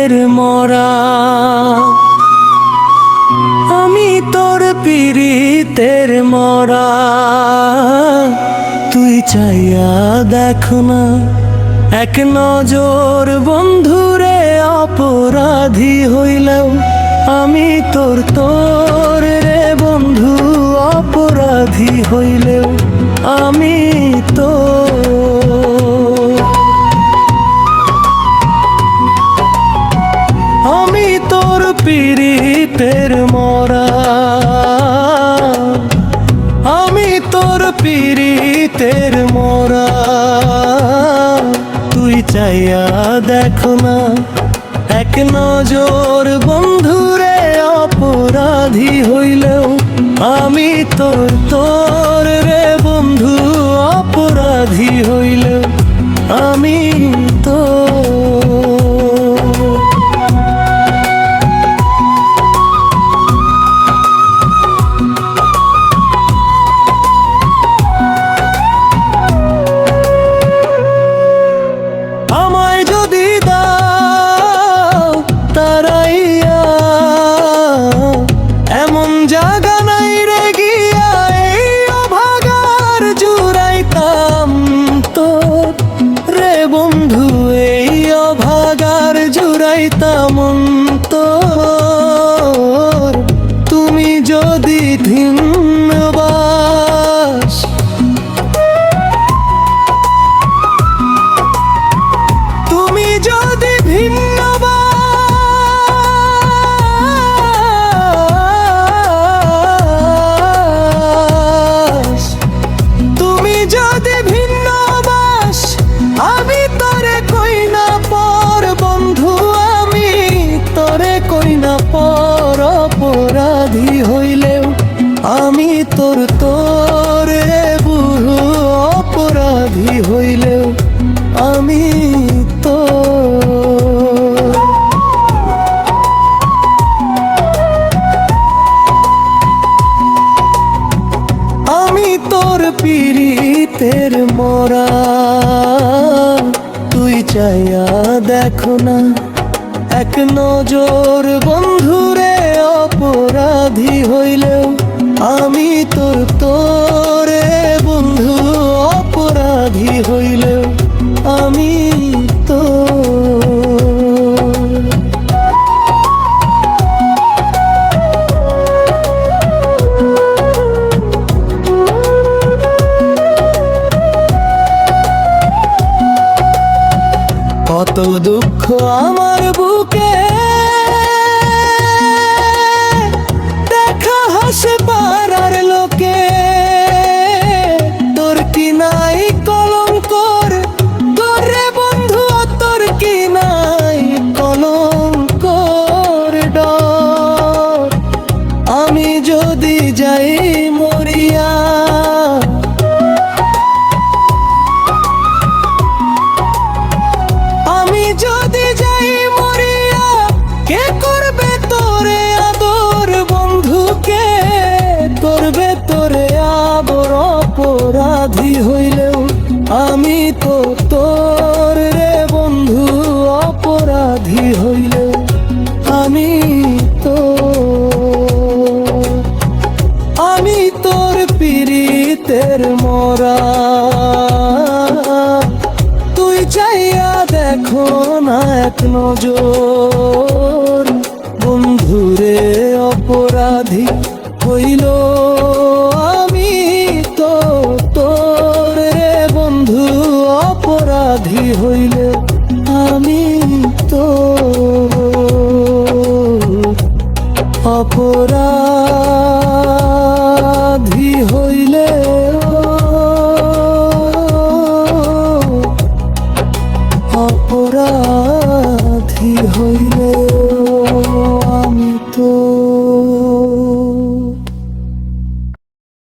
পিরিতের মরা, আমি তোর পিরিতের মরা। তুই চাইয়া দেখো না এক নজর বন্ধুরে, অপরাধী হইলেও আমি তোর তোর রে বন্ধু, অপরাধী হইলেও আমি তো। আমি তোর পিরিতের মরা, আমি তোর পিরিতের মরা। তুই চাইয়া দেখো না এক নজর বন্ধুরে, অপরাধী হইলেও আমি তোর তোর রে বন্ধু, অপরাধী হইলেও আমি তো। আমায় যদি দাও তারাইয়া, এমন জায়গা নাই রে গিয়া এই অভাগার জুড়াইতাম তোর রে বন্ধু, এই অভাগার জুড়াইতাম তোর। তুমি যদি ভিন্নবাস, তুমি যদি ভিন্নবাস, তুমি যদি ভিন্নবাস, আমি তোরে কই না পর বন্ধু, আমি তোরে কই না পর। অপরাধী হইলেও আমি তোর তোর রে বুড়ো, অপরাধী হইলেও আমি তো। আমি তোর পিরিতের মরা, তুই চাইয়া দেখো না এক নজর বন্ধুরে, অপরাধী হইলেও আমি তোর তোর রে বন্ধু, অপরাধী হইলেও আমি তো। কত দুঃখ আমার বুকে, দেখা হাসে পাড়ার লোকে, তোর কি নাই কলঙ্কর করে বন্ধু, তোর কি নাই কলঙ্কর ডর। আমি যদি যাই মরিয়া, আমি যদি যাই মরিয়া, কে করবে তোরে আদর বন্ধু, কে করবে তোরে আদর। অপরাধী হইলেও আমি তো তোর রে বন্ধু, অপরাধী হইলেও আমি তো। আমি তোর পিরিতের মরা, তুই চাইয়া দেখো না এক নজর বন্ধুরে, অপরাধী হইল আমি তো তোর রে বন্ধু, অপরাধী হইলে আমি তো। অপরাধী হইলে